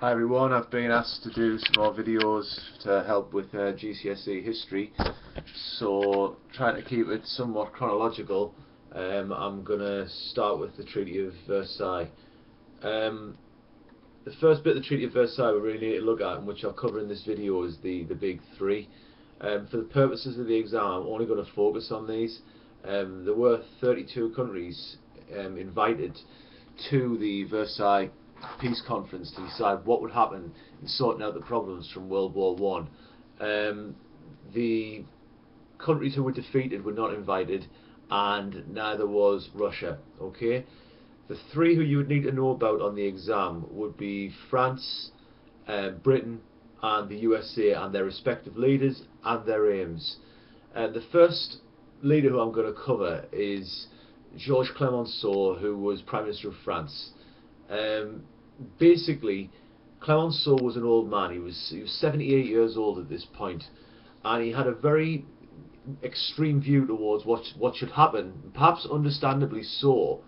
Hi everyone, I've been asked to do some more videos to help with GCSE history, so trying to keep it somewhat chronological. I'm going to start with the Treaty of Versailles. The first bit of the Treaty of Versailles we really need to look at, and which I'll cover in this video, is the big three. For the purposes of the exam, I'm only going to focus on these. There were 32 countries invited to the Versailles Peace Conference to decide what would happen in sorting out the problems from World War One. The countries who were defeated were not invited, and neither was Russia. Okay, the three who you would need to know about on the exam would be France, Britain, and the USA, and their respective leaders and their aims. The first leader who I'm going to cover is Georges Clemenceau, who was Prime Minister of France. Basically, Clemenceau was an old man. He was 78 years old at this point, and he had a very extreme view towards what should happen, perhaps understandably so,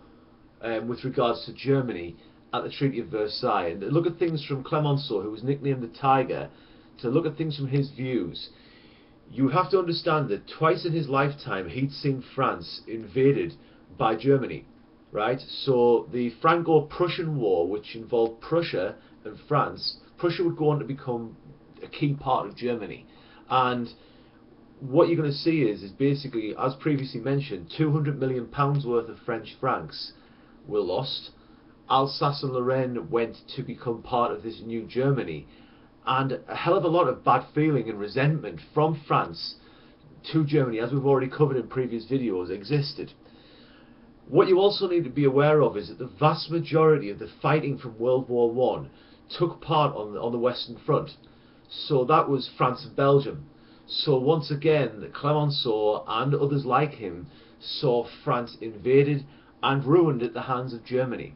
with regards to Germany at the Treaty of Versailles. And to look at things from Clemenceau, who was nicknamed the Tiger, to look at things from his views, you have to understand that twice in his lifetime he'd seen France invaded by Germany. Right, so the Franco-Prussian War, which involved Prussia and France, Prussia would go on to become a key part of Germany, and what you're going to see is basically, as previously mentioned, £200 million worth of French francs were lost. Alsace and Lorraine went to become part of this new Germany, and a hell of a lot of bad feeling and resentment from France to Germany, as we've already covered in previous videos, existed. What you also need to be aware of is that the vast majority of the fighting from World War One took part on the Western Front. So that was France and Belgium. So once again, Clemenceau and others like him saw France invaded and ruined at the hands of Germany.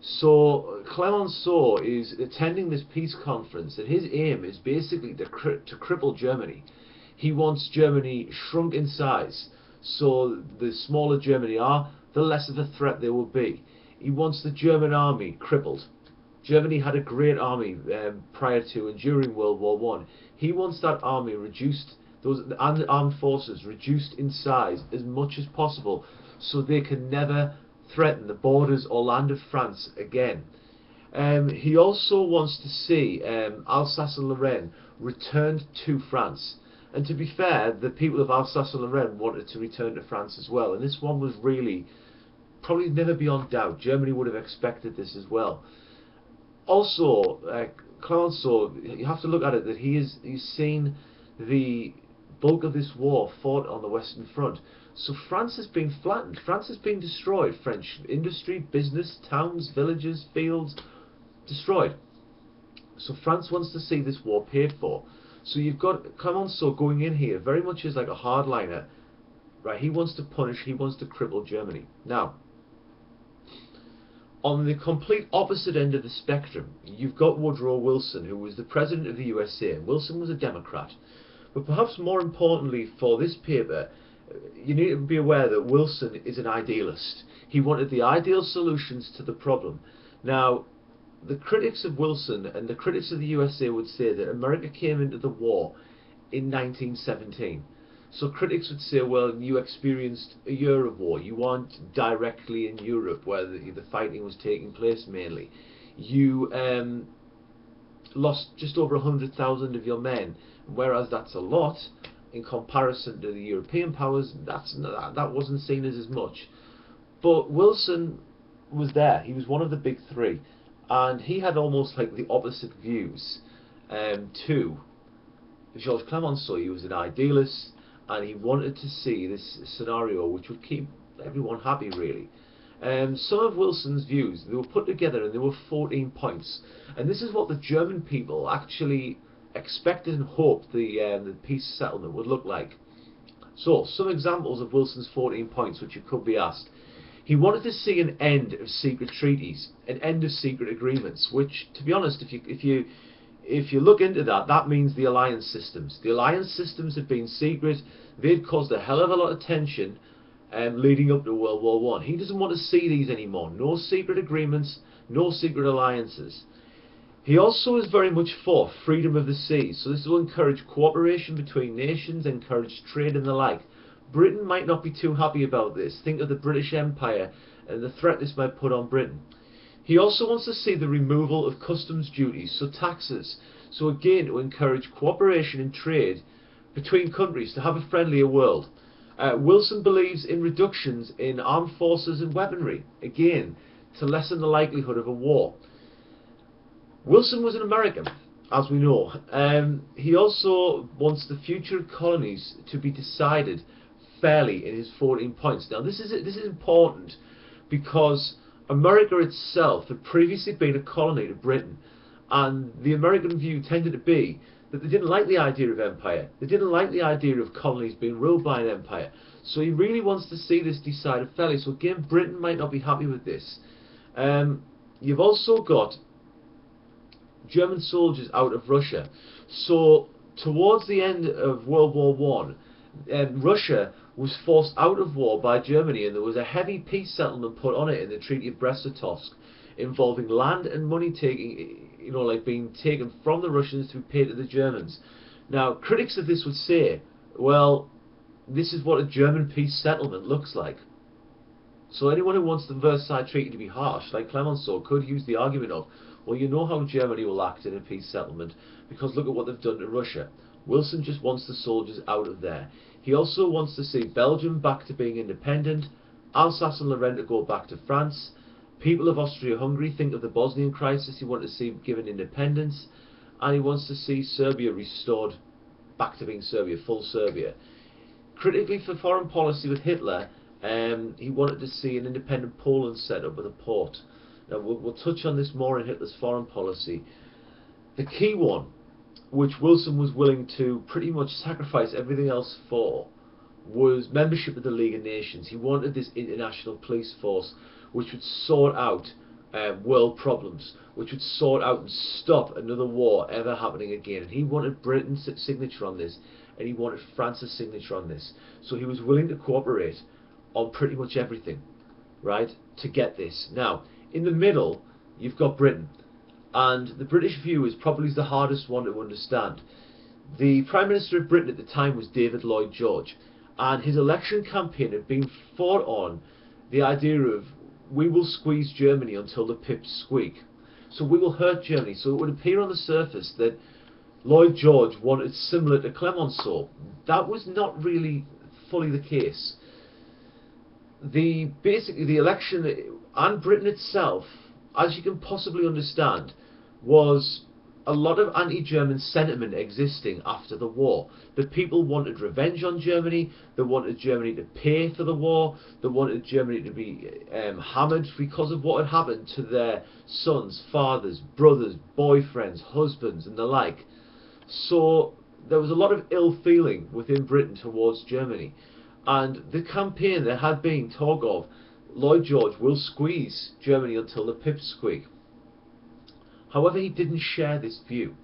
So Clemenceau is attending this peace conference, and his aim is basically to cripple Germany. He wants Germany shrunk in size. So the smaller Germany are, the less of a threat they will be. He wants the German army crippled. Germany had a great army prior to and during World War One. He wants that army reduced, those armed forces reduced in size as much as possible, so they can never threaten the borders or land of France again. He also wants to see Alsace and Lorraine returned to France. And to be fair, the people of Alsace and Lorraine wanted to return to France as well. And this one was really, probably never beyond doubt, Germany would have expected this as well. Also, Clemenceau, you have to look at it that he's seen the bulk of this war fought on the Western Front. So France has been flattened. France has been destroyed. French industry, business, towns, villages, fields, destroyed. So France wants to see this war paid for. So you've got Clemenceau going in here very much as like a hardliner, right? He wants to punish, he wants to cripple Germany. Now, on the complete opposite end of the spectrum, you've got Woodrow Wilson, who was the president of the USA. Wilson was a Democrat. But perhaps more importantly for this paper, you need to be aware that Wilson is an idealist. He wanted the ideal solutions to the problem. Now, the critics of Wilson and the critics of the USA would say that America came into the war in 1917. So critics would say, well, you experienced a year of war. You weren't directly in Europe where the fighting was taking place mainly. You lost just over 100,000 of your men, whereas that's a lot in comparison to the European powers. That wasn't seen as much. But Wilson was there. He was one of the big three. And he had almost like the opposite views to Georges Clemenceau. He was an idealist, and he wanted to see this scenario which would keep everyone happy, really. Some of Wilson's views, they were put together, and there were 14 points. And this is what the German people actually expected and hoped the peace settlement would look like. So, some examples of Wilson's 14 points which you could be asked. He wanted to see an end of secret treaties, an end of secret agreements, which, to be honest, if you look into that, that means the alliance systems. The alliance systems have been secret. They've caused a hell of a lot of tension leading up to World War One. He doesn't want to see these anymore. No secret agreements, no secret alliances. He also is very much for freedom of the seas, so this will encourage cooperation between nations, encourage trade and the like. Britain might not be too happy about this. Think of the British Empire and the threat this might put on Britain. He also wants to see the removal of customs duties, so taxes. So again, to encourage cooperation and trade between countries to have a friendlier world. Wilson believes in reductions in armed forces and weaponry, again, to lessen the likelihood of a war. Wilson was an American, as we know. He also wants the future of colonies to be decided fairly in his 14 points. Now this is important because America itself had previously been a colony to Britain, and the American view tended to be that they didn't like the idea of empire. They didn't like the idea of colonies being ruled by an empire. So he really wants to see this decided fairly. So again, Britain might not be happy with this. You've also got German soldiers out of Russia. So towards the end of World War I, Russia was forced out of war by Germany, and there was a heavy peace settlement put on it in the Treaty of Brest-Litovsk, involving land and money taking, like being taken from the Russians to be paid to the Germans. Now, critics of this would say, well, this is what a German peace settlement looks like. So anyone who wants the Versailles Treaty to be harsh, like Clemenceau, could use the argument of, well, you know how Germany will act in a peace settlement, because look at what they've done to Russia. Wilson just wants the soldiers out of there. He also wants to see Belgium back to being independent, Alsace and Lorraine to go back to France, people of Austria-Hungary, think of the Bosnian crisis, he wants to see given independence, and he wants to see Serbia restored back to being Serbia, full Serbia. Critically for foreign policy with Hitler, he wanted to see an independent Poland set up with a port. Now we'll touch on this more in Hitler's foreign policy. The key one, which Wilson was willing to pretty much sacrifice everything else for, was membership of the League of Nations. He wanted this international police force which would sort out world problems, which would sort out and stop another war ever happening again. And he wanted Britain's signature on this, and he wanted France's signature on this. So he was willing to cooperate on pretty much everything, right, to get this. Now, in the middle, you've got Britain. And the British view is probably the hardest one to understand. The Prime Minister of Britain at the time was David Lloyd George, and his election campaign had been fought on the idea of, we will squeeze Germany until the pips squeak. So we will hurt Germany. So it would appear on the surface that Lloyd George wanted similar to Clemenceau. That was not really fully the case. Basically the election and Britain itself, as you can possibly understand, was a lot of anti-German sentiment existing after the war. The people wanted revenge on Germany, they wanted Germany to pay for the war, they wanted Germany to be hammered because of what had happened to their sons, fathers, brothers, boyfriends, husbands and the like. So there was a lot of ill feeling within Britain towards Germany. And the campaign, there had been talk of, Lloyd George will squeeze Germany until the pips squeak. However, he didn't share this view.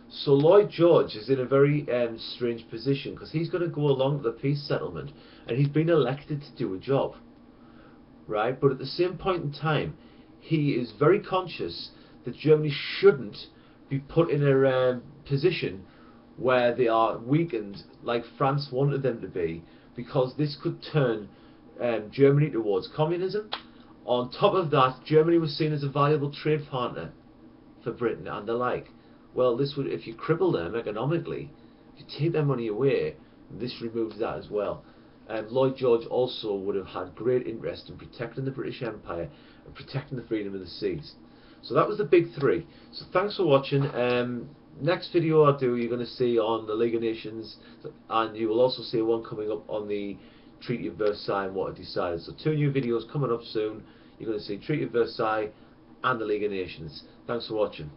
So Lloyd George is in a very strange position, because he's going to go along with the peace settlement, and he's been elected to do a job, right? But at the same point in time, he is very conscious that Germany shouldn't be put in a position where they are weakened like France wanted them to be, because this could turn Germany towards communism. On top of that, Germany was seen as a valuable trade partner for Britain and the like. Well, this would, if you cripple them economically, if you take their money away, this removes that as well. Lloyd George also would have had great interest in protecting the British Empire and protecting the freedom of the seas. So that was the big three. So thanks for watching. Next video I'll do, you're going to see on the League of Nations, and you will also see one coming up on the Treaty of Versailles and what it decided. So 2 new videos coming up soon. You're going to see Treaty of Versailles and the League of Nations. Thanks for watching.